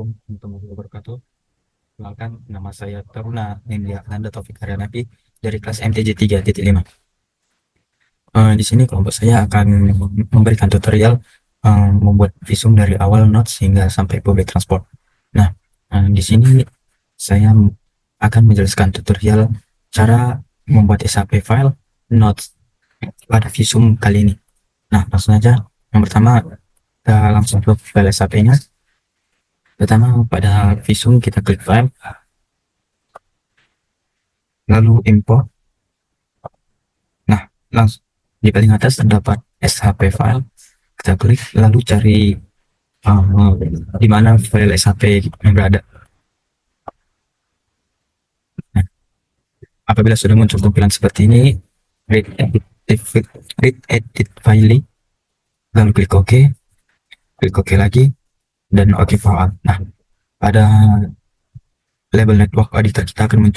Assalamualaikum warahmatullahi wabarakatuh. Kenalkan, nama saya Taruna Nindya Nanda Taufik Haryanapi dari kelas MTJ 3.5. Di sini kelompok saya akan memberikan tutorial membuat visum dari awal notes hingga sampai public transport. Nah, di sini saya akan menjelaskan tutorial cara membuat SAP file notes pada visum kali ini. Nah, langsung aja. Yang pertama, kita langsung ke file SAP-nya. Pertama, pada visum kita klik file, lalu import. Nah, langsung di paling atas terdapat SHP file. Kita klik lalu cari uh, di mana file SHP yang berada. Nah, apabila sudah muncul tampilan seperti ini, read edit, read edit file, lalu klik OK lagi, dan OK for all. Nah, pada label network editor kita akan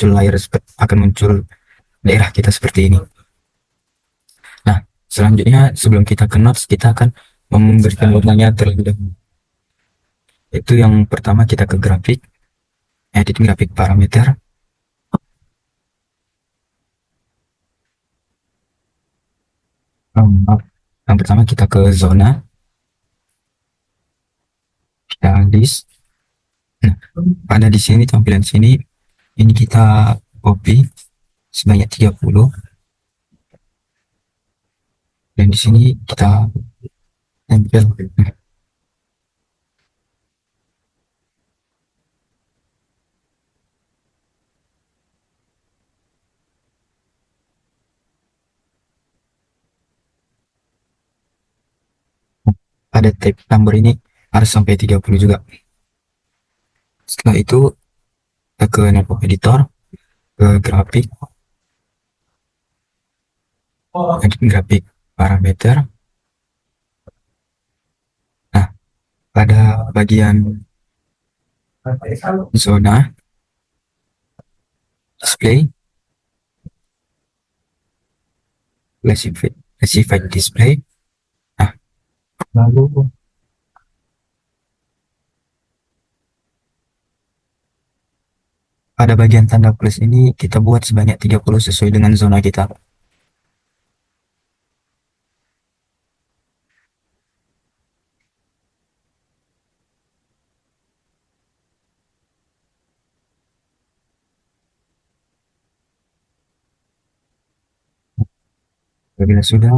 muncul daerah kita seperti ini. Nah, selanjutnya sebelum kita ke notes, kita akan memberikan warnanya terlebih dahulu. Itu yang pertama, kita ke grafik, edit grafik parameter. Yang pertama kita ke zona, kita list. Nah, pada di sini tampilan sini ini kita copy sebanyak 30, dan di sini kita tempel. Nah, pada tab number ini harus sampai 30 juga. Setelah itu kita ke network editor, ke grafik, edit grafik parameter. Nah, pada bagian zona display, classified display. Nah, lalu pada bagian tanda plus ini kita buat sebanyak 30 sesuai dengan zona kita. Apabila sudah,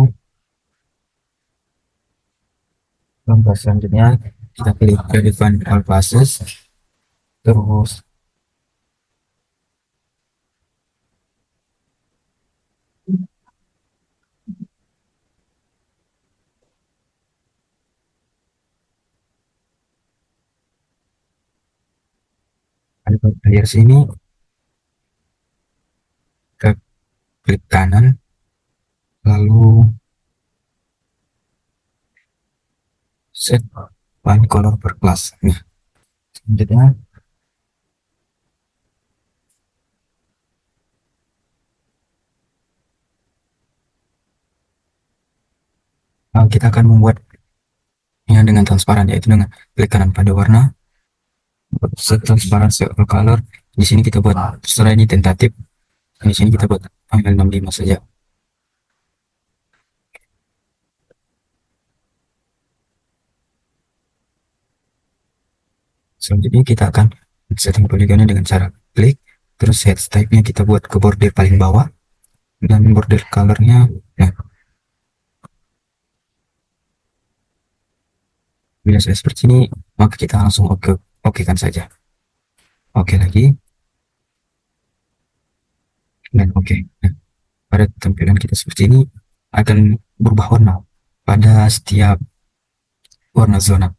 langkah selanjutnya kita klik relevant all passes, terus ada layar sini, ke klik kanan, lalu set one color per class. Nah, selanjutnya kita akan membuatnya dengan transparan, yaitu dengan klik kanan pada warna, set transparency all color. Di sini kita buat, terserah ini tentatif, di sini kita buat tanggal 65 saja. Selanjutnya kita akan setting poligonnya dengan cara klik, terus head type-nya kita buat ke border paling bawah, dan border colornya, nah, bila sudah seperti ini, maka kita langsung oke kan saja. Oke lagi, dan oke. Nah, pada tampilan kita seperti ini akan berubah warna pada setiap warna zona.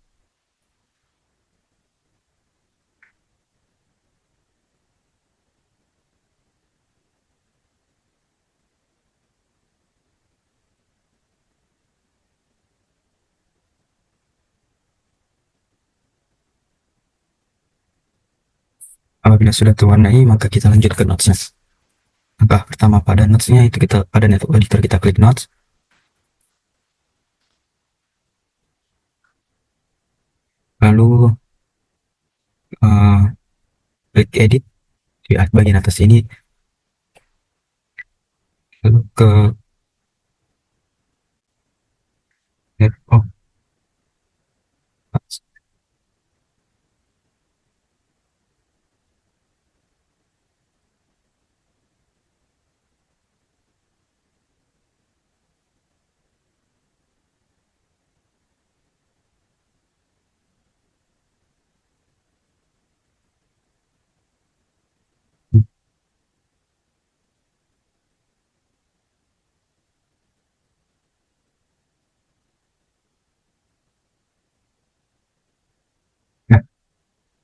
Apabila sudah terwarnai, maka kita lanjut ke notes-nya. Langkah pertama pada notes-nya itu kita pada network editor kita klik notes, lalu eh, klik edit di bagian atas ini, lalu ke oh, nah,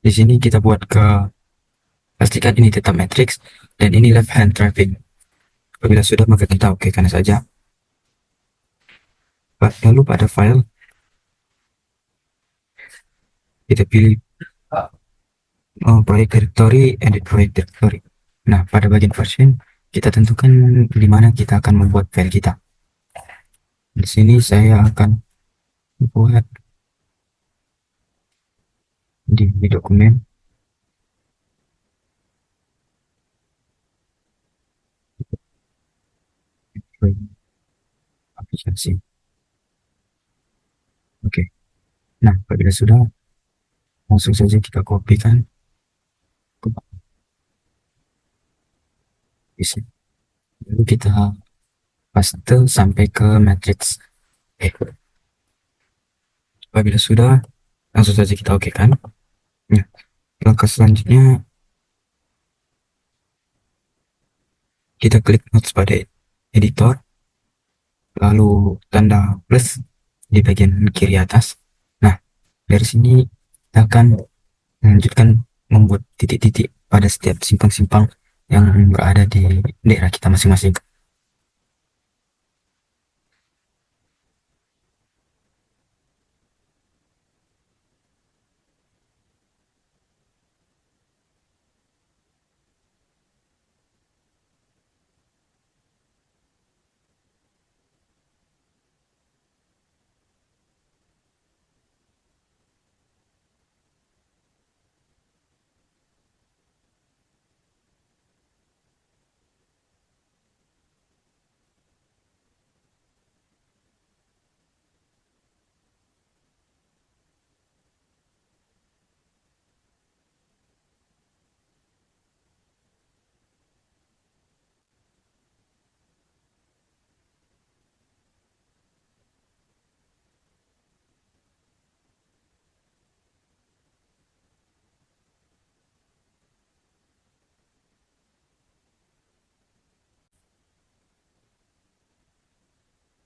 di sini kita buat ke pastikan ini tetap matrix dan ini left hand driving. Apabila sudah maka kita oke kan saja. Lalu pada file kita pilih project directory, edit project directory. Nah, pada bagian version kita tentukan di mana kita akan membuat file kita. Di sini saya akan buat di dokumen aplikasi. Oke. Nah, apabila sudah, langsung saja kita kopikan ke sini. Lalu kita paste sampai ke matrix. Apabila sudah, langsung saja kita oke kan. Nah, langkah selanjutnya kita klik notes pada editor, lalu tanda plus di bagian kiri atas. Nah, dari sini kita akan melanjutkan membuat titik-titik pada setiap simpang-simpang yang berada di daerah kita masing-masing.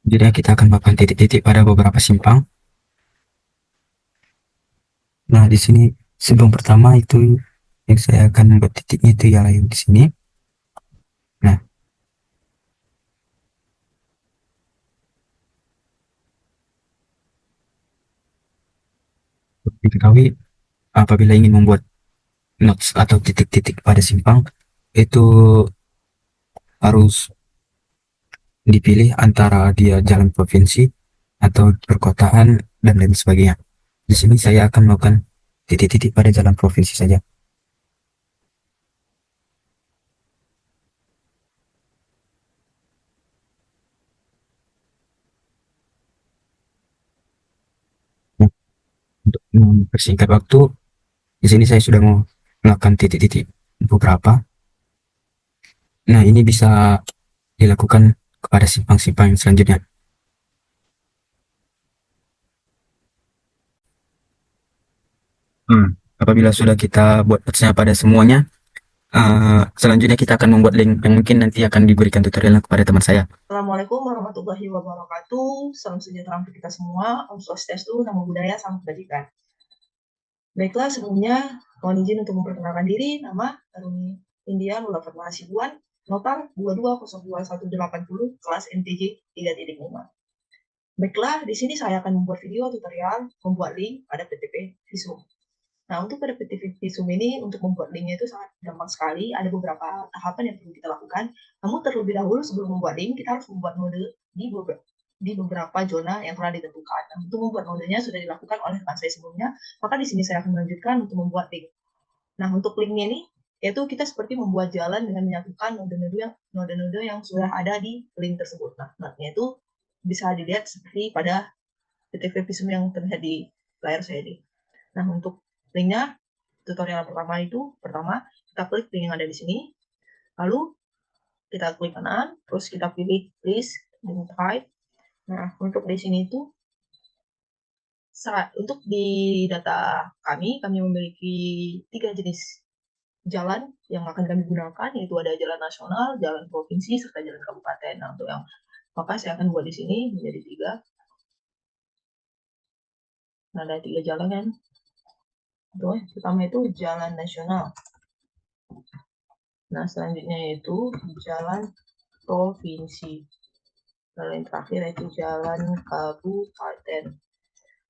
Jadi kita akan melakukan titik-titik pada beberapa simpang. Nah, di sini sebelum pertama itu yang saya akan membuat titiknya itu ialah di sini. Nah, diketahui apabila ingin membuat notes atau titik-titik pada simpang itu harus dipilih antara dia jalan provinsi atau perkotaan dan lain sebagainya. Di sini saya akan melakukan titik-titik pada jalan provinsi saja. Nah, untuk mempersingkat waktu, di sini saya sudah mau melakukan titik-titik beberapa. Nah, ini bisa dilakukan kepada simpang-simpang yang selanjutnya. Apabila sudah kita buat notes-nya pada semuanya, selanjutnya kita akan membuat link yang mungkin nanti akan diberikan tutorialnya kepada teman saya. Assalamualaikum warahmatullahi wabarakatuh. Salam sejahtera untuk kita semua. Om Swastiastu, Namo Buddhaya, Salam Kebajikan. Baiklah, sebelumnya mohon izin untuk memperkenalkan diri. Nama Taruni India Lula Fatma Hasibuan, Notar 22021880, kelas MTJ 3.5. Baiklah, di sini saya akan membuat video tutorial membuat link pada PTP Visum. Nah, untuk pada PTP Visum ini, untuk membuat linknya itu sangat gampang sekali. Ada beberapa tahapan yang perlu kita lakukan. Namun terlebih dahulu sebelum membuat link, kita harus membuat node di beberapa zona yang telah ditentukan. Nah, untuk membuat nodenya sudah dilakukan oleh rekan saya sebelumnya, maka di sini saya akan melanjutkan untuk membuat link. Nah, untuk linknya ini, yaitu kita seperti membuat jalan dengan menyatukan node-node yang sudah ada di link tersebut. Nah, node-nya itu bisa dilihat seperti pada titik visum yang terlihat di layar saya ini. Nah, untuk linknya, tutorial pertama kita klik link yang ada di sini, lalu kita klik kanan, terus kita pilih list link type. Nah, untuk di sini itu untuk di data kami memiliki 3 jenis jalan yang akan kami gunakan, yaitu ada jalan nasional, jalan provinsi, serta jalan kabupaten. Nah, untuk yang maka saya akan buat di sini menjadi 3. Nah, ada 3 jalan kan. Pertama itu jalan nasional. Nah, selanjutnya yaitu jalan provinsi. Lalu yang terakhir yaitu jalan kabupaten.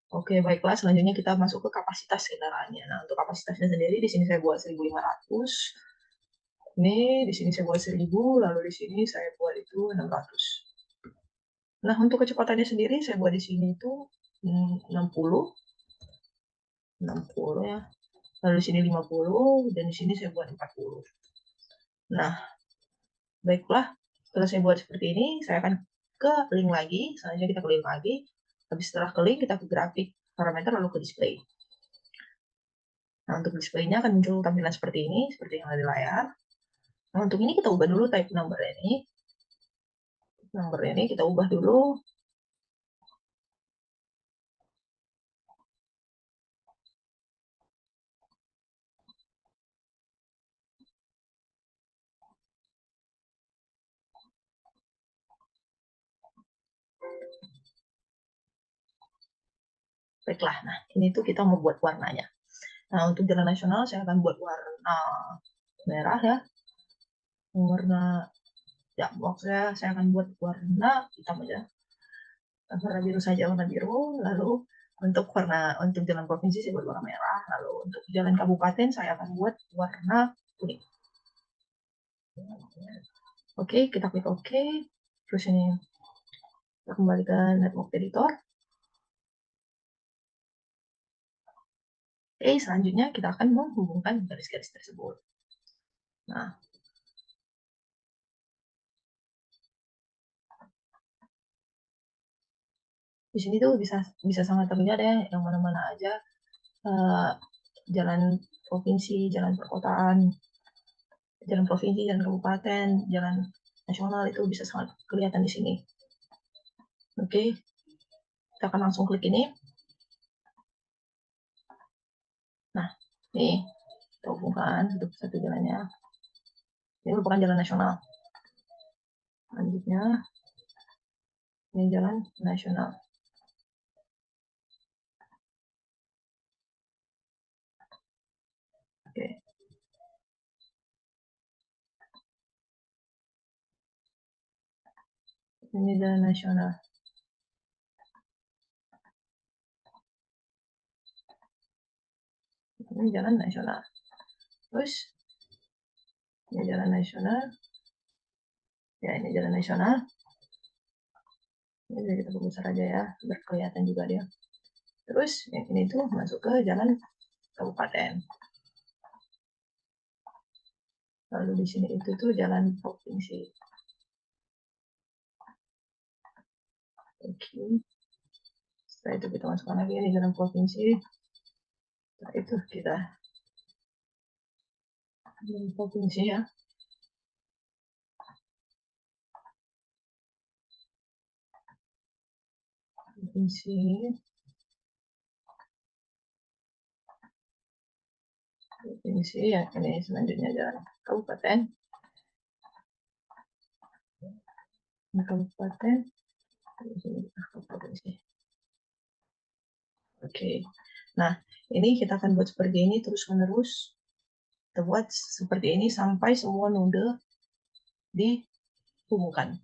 Oke, baiklah. Selanjutnya kita masuk ke kapasitas kendaraannya. Nah, untuk kapasitasnya sendiri di sini saya buat 1.500. Ini di sini saya buat 1.000, lalu di sini saya buat itu 600. Nah, untuk kecepatannya sendiri saya buat di sini itu 60 ya. Lalu di sini 50 dan di sini saya buat 40. Nah, baiklah. Setelah saya buat seperti ini, saya akan ke link lagi. Selanjutnya kita ke link lagi. Habis setelah ke link, kita ke grafik parameter lalu ke display. Nah, untuk displaynya akan muncul tampilan seperti ini, seperti yang ada di layar. Nah, untuk ini kita ubah dulu type number ini. Number ini kita ubah dulu. Baiklah, nah ini tuh kita mau buat warnanya. Nah, untuk jalan nasional saya akan buat warna merah ya. Warna, ya maksudnya saya akan buat warna hitam aja. Warna biru saja, warna biru. Lalu untuk jalan provinsi saya buat warna merah. Lalu untuk jalan kabupaten saya akan buat warna kuning. Oke, kita klik OK. Terus ini kita kembalikan network editor. Oke, selanjutnya kita akan menghubungkan garis-garis tersebut. Nah, di sini tuh bisa sangat terlihat ya yang mana-mana aja jalan provinsi, jalan perkotaan, jalan provinsi, jalan kabupaten, jalan nasional itu bisa sangat kelihatan di sini. Oke, kita akan langsung klik ini. Nah, ini kita hubungkan satu jalannya. Ini merupakan jalan nasional. Selanjutnya, ini jalan nasional. Oke. Ini jalan nasional. Ini jalan nasional. Terus, ini jalan nasional. Ya, ini jalan nasional. Ini kita besar aja ya, biar kelihatan juga dia. Terus, yang ini tuh masuk ke jalan kabupaten. Lalu di sini itu tuh jalan provinsi. Oke. Setelah itu kita masukkan lagi ini jalan provinsi. Setelah itu kita jalan provinsi ya. Provinsi. Provinsi ya, ini selanjutnya jalan kabupaten. Ini kabupaten. Provinsi. Oke. Nah, ini kita akan buat seperti ini terus-menerus. Kita buat seperti ini sampai semua node dihubungkan.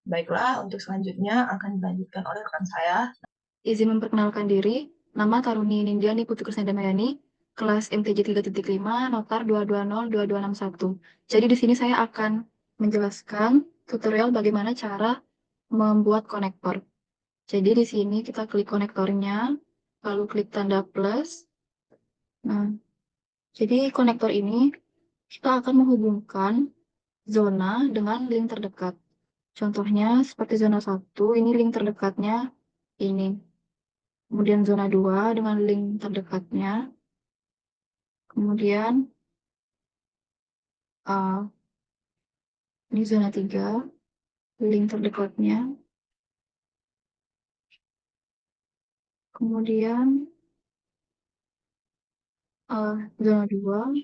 Baiklah, untuk selanjutnya akan dilanjutkan oleh rekan saya. Izin memperkenalkan diri, nama Taruni Nindiani Putri Krisnadamayani, kelas MTJ 3.5, notar 2202261. Jadi di sini saya akan menjelaskan tutorial bagaimana cara membuat konektor. Jadi di sini kita klik konektornya, lalu klik tanda plus. Nah, Jadi konektor ini kita akan menghubungkan zona dengan link terdekat. Contohnya seperti zona 1, ini link terdekatnya ini. Kemudian zona 2 dengan link terdekatnya. Kemudian ini zona 3, link terdekatnya. Kemudian zona 2,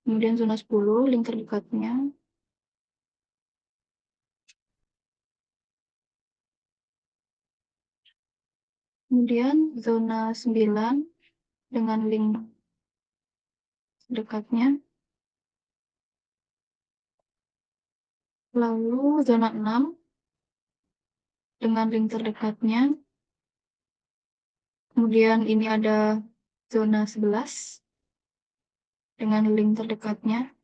kemudian zona 10, link terdekatnya. Kemudian zona 9 dengan link dekatnya. Lalu zona 6 dengan link terdekatnya. Kemudian ini ada zona 11 dengan link terdekatnya.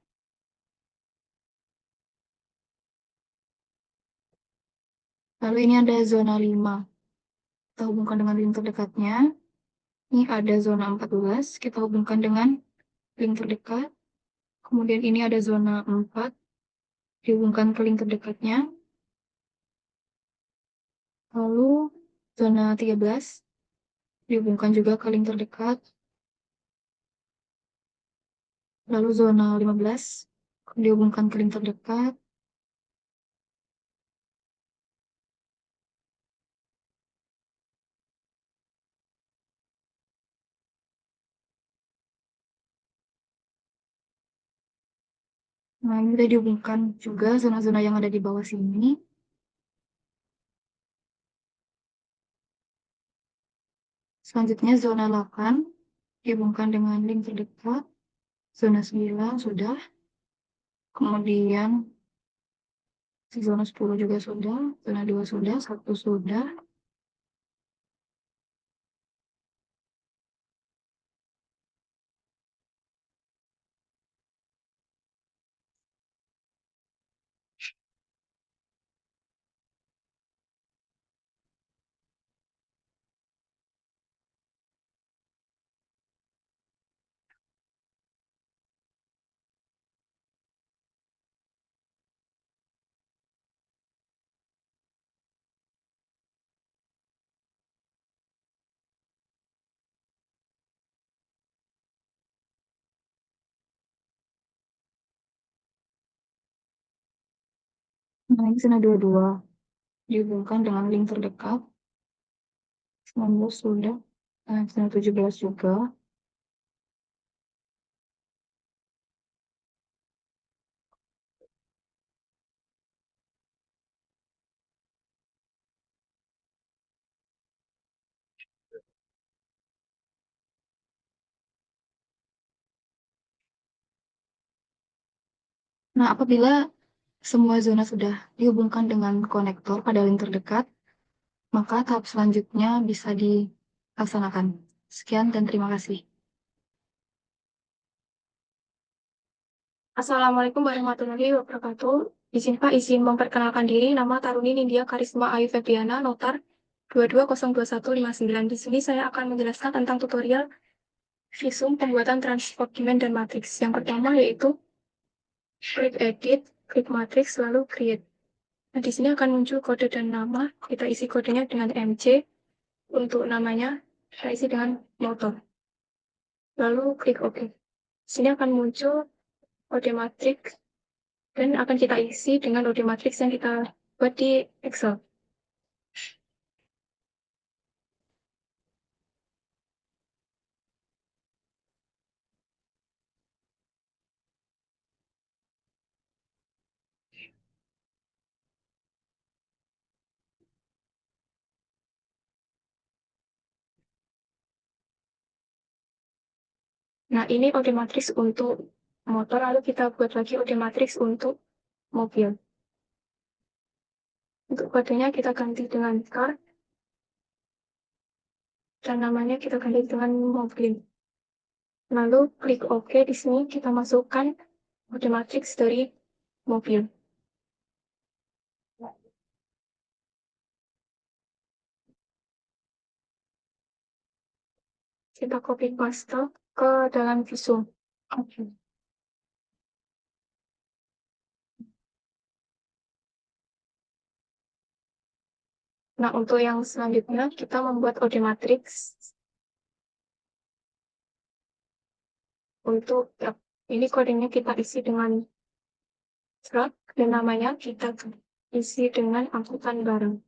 Lalu ini ada zona 5. Kita hubungkan dengan link terdekatnya. Ini ada zona 14, kita hubungkan dengan link terdekat. Kemudian ini ada zona 4, dihubungkan ke link terdekatnya. Lalu zona 13, dihubungkan juga ke link terdekat. Lalu zona 15, dihubungkan ke link terdekat. Nah, ini sudah dihubungkan juga zona-zona yang ada di bawah sini. Selanjutnya zona 8, dihubungkan dengan link terdekat. Zona 9 sudah. Kemudian zona 10 juga sudah. Zona 2 sudah, 1 sudah. Nah, ini zona 22, dihubungkan dengan link terdekat. 19 sudah. Nah, zona 17 juga. Nah, apabila semua zona sudah dihubungkan dengan konektor pada link terdekat, maka tahap selanjutnya bisa dilaksanakan. Sekian dan terima kasih. Assalamualaikum warahmatullahi wabarakatuh. Izin Pak, izin memperkenalkan diri. Nama Taruni Nindya Karisma Ayu Febriana, notar 22022159. Di sini saya akan menjelaskan tentang tutorial visum pembuatan transport domain dan matriks. Yang pertama yaitu klik edit, klik matrix, lalu create. Nah, di sini akan muncul kode dan nama. Kita isi kodenya dengan MC. Untuk namanya, kita isi dengan motor. Lalu klik OK. Di sini akan muncul kode matrix dan akan kita isi dengan kode matrix yang kita buat di Excel. Nah, ini kode matrix untuk motor, lalu kita buat lagi kode matrix untuk mobil. Untuk kodenya kita ganti dengan car, dan namanya kita ganti dengan mobil. Lalu klik OK. Di sini kita masukkan kode matrix dari mobil. Kita copy paste ke dalam visum. Nah, untuk yang selanjutnya kita membuat OD matrix untuk ini kodenya kita isi dengan drag dan namanya kita isi dengan angkutan bareng.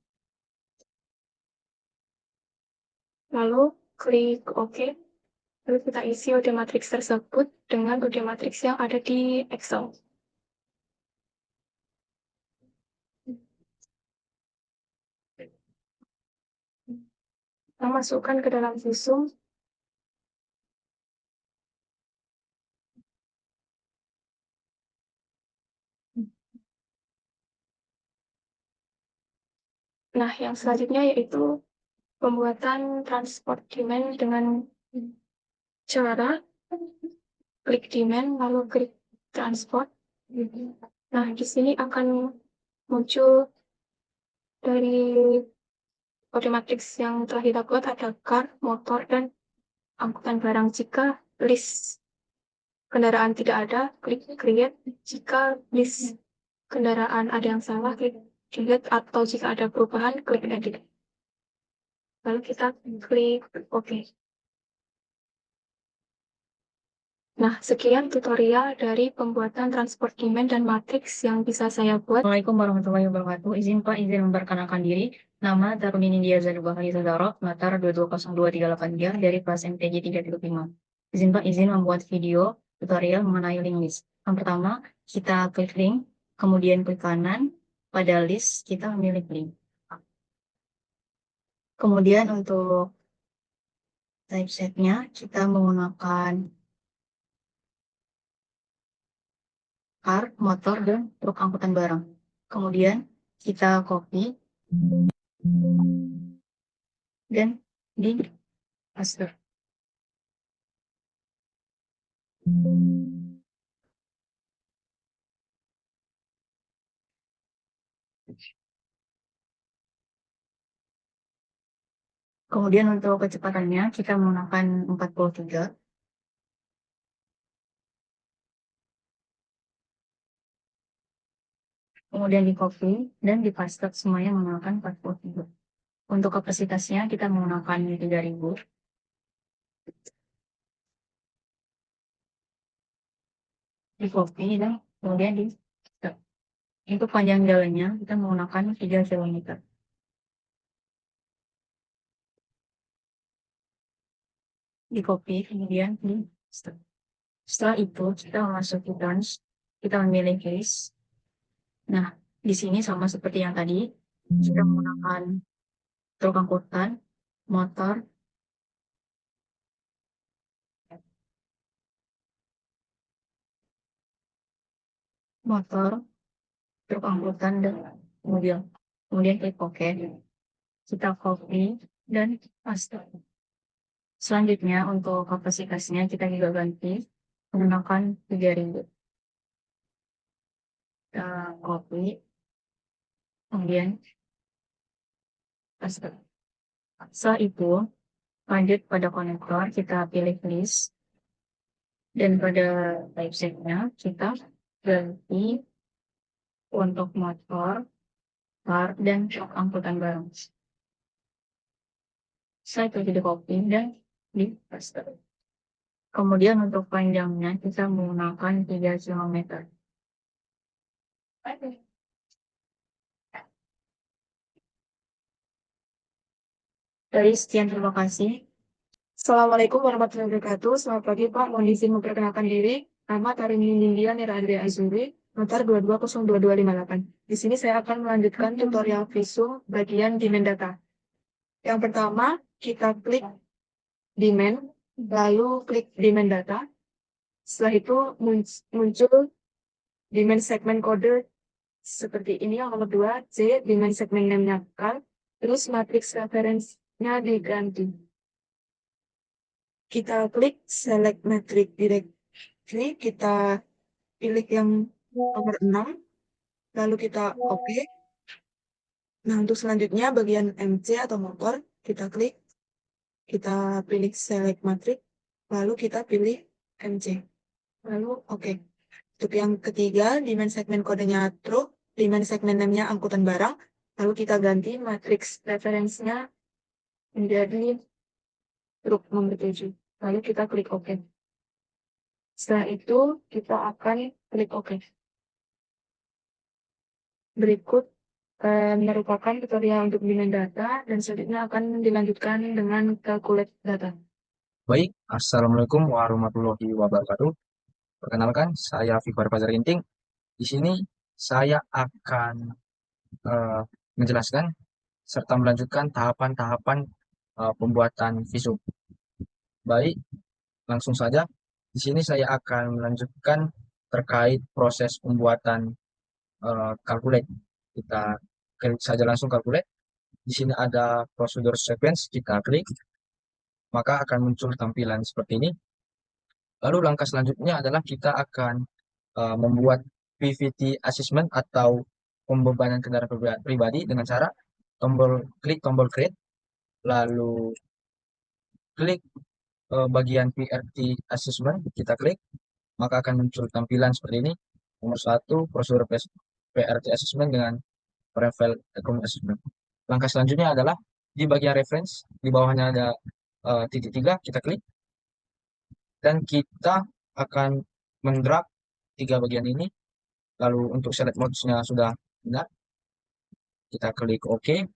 Lalu klik OK. Lalu kita isi OD matrix tersebut dengan OD matrix yang ada di Excel. Kita masukkan ke dalam visum. Nah, yang selanjutnya yaitu pembuatan transport demand dengan cara klik demand lalu klik transport. Nah, di sini akan muncul dari kode matriks yang telah kita buat ada car, motor, dan angkutan barang. Jika list kendaraan tidak ada, klik create. Jika list kendaraan ada yang salah, klik delete. Atau jika ada perubahan, klik edit. Lalu kita klik OK. Nah, sekian tutorial dari pembuatan transport demand dan matriks yang bisa saya buat. Assalamualaikum warahmatullahi wabarakatuh. Izin Pak, izin memperkenalkan diri. Nama Taruni Nindya Zanubah Khaliza Zarok, latar 2202383 dari kelas MTJ 3.5. Izin Pak, izin membuat video tutorial mengenai link list. Yang pertama, kita klik link, kemudian klik kanan, pada list kita memilih link. Kemudian untuk typesetnya kita menggunakan car, motor, dan truk angkutan barang. Kemudian kita copy dan di paste. Kemudian untuk kecepatannya kita menggunakan 43. Kemudian di copy dan di paste semuanya menggunakan 43. Untuk kapasitasnya kita menggunakan 3000. Di copy dan kemudian di paste. Untuk panjang jalannya kita menggunakan 3 km. Di copy kemudian di paste. Setelah itu kita memasuki branch, kita memilih case. Nah, di sini sama seperti yang tadi, kita menggunakan truk angkutan, motor, truk angkutan, dan mobil. Kemudian klik OK. Kita copy dan paste. Selanjutnya untuk kapasitasnya kita juga ganti menggunakan 3000. Kita copy, kemudian paste. Setelah itu lanjut pada konektor, kita pilih list, dan pada typesetnya kita ganti untuk motor, car, dan truk angkutan barang. Setelah itu di copy dan di paste. Kemudian untuk panjangnya kita menggunakan 3 km. Dari sekian, terima kasih. Assalamualaikum warahmatullahi wabarakatuh. Selamat pagi, Pak. Mohon izin memperkenalkan diri. Nama Tarini Nindya Nira Andrea Azuri, notar 22022258. Di sini saya akan melanjutkan tutorial visum bagian demand data. Yang pertama, kita klik demand, lalu klik demand data. Setelah itu muncul demand segmen kode seperti ini, yang nomor 2, C, demand segmen name-nya car, terus matriks reference-nya diganti. Kita klik select matrix directory, kita pilih yang nomor 6, lalu kita OK. Nah, untuk selanjutnya bagian MC atau motor, kita klik, kita pilih select matrix, lalu kita pilih MC. Lalu oke. Untuk yang ketiga, di main segmen kodenya truk, di main segmen name-nya angkutan barang, lalu kita ganti matriks referensinya menjadi truk nomor 7. Lalu kita klik OK. Setelah itu, kita akan klik OK. Berikut merupakan tutorial untuk bimbingan data, dan selanjutnya akan dilanjutkan dengan calculate data. Baik, Assalamualaikum warahmatullahi wabarakatuh. Perkenalkan, saya Fikar Fajar Ginting. Di sini saya akan menjelaskan serta melanjutkan tahapan-tahapan pembuatan visum. Baik, langsung saja. Di sini saya akan melanjutkan terkait proses pembuatan calculate. Kita klik saja langsung calculate. Di sini ada prosedur sequence, kita klik, maka akan muncul tampilan seperti ini. Lalu langkah selanjutnya adalah kita akan membuat PVT assessment atau pembebanan kendaraan pribadi dengan cara klik tombol create, lalu klik bagian PRT assessment, kita klik, maka akan muncul tampilan seperti ini. Nomor 1, prosedur PRT assessment dengan profile account assessment. Langkah selanjutnya adalah di bagian reference, di bawahnya ada titik 3, kita klik, dan kita akan mendrag 3 bagian ini. Lalu untuk select modes-nya sudah benar, kita klik OK,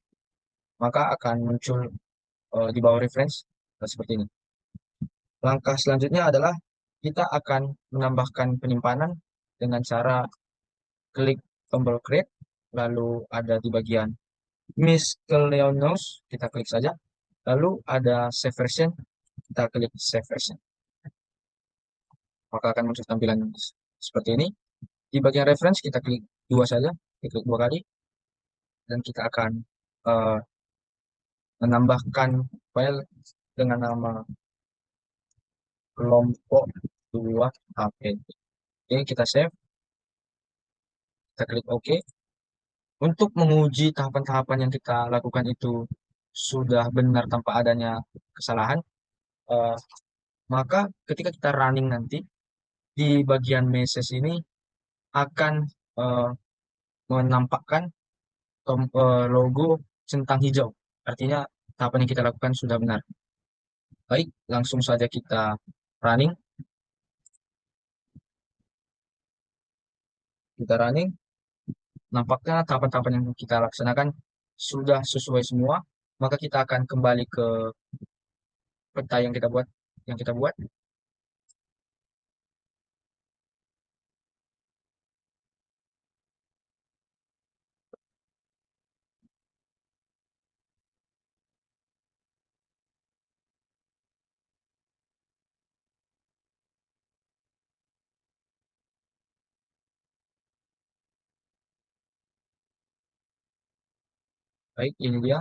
maka akan muncul di bawah reference seperti ini. Langkah selanjutnya adalah kita akan menambahkan penyimpanan dengan cara klik tombol create, lalu ada di bagian miscellaneous, kita klik saja, lalu ada save version, kita klik save version, maka akan muncul tampilan seperti ini. Di bagian reference kita klik 2 saja, kita klik 2 kali, dan kita akan menambahkan file dengan nama kelompok 2 HP. Oke, kita save, kita klik OK. Untuk menguji tahapan-tahapan yang kita lakukan itu sudah benar tanpa adanya kesalahan, maka ketika kita running nanti, di bagian message ini akan menampakkan logo centang hijau. Artinya tahapan yang kita lakukan sudah benar. Baik, langsung saja kita running. Kita running. Nampaknya tahapan-tahapan yang kita laksanakan sudah sesuai semua. Maka kita akan kembali ke peta yang kita buat. Baik, ini dia.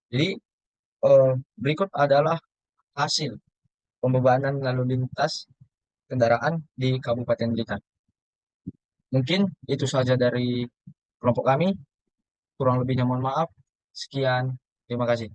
Jadi berikut adalah hasil pembebanan lalu lintas kendaraan di Kabupaten Blitar. Mungkin itu saja dari kelompok kami. Kurang lebihnya mohon maaf. Sekian, terima kasih.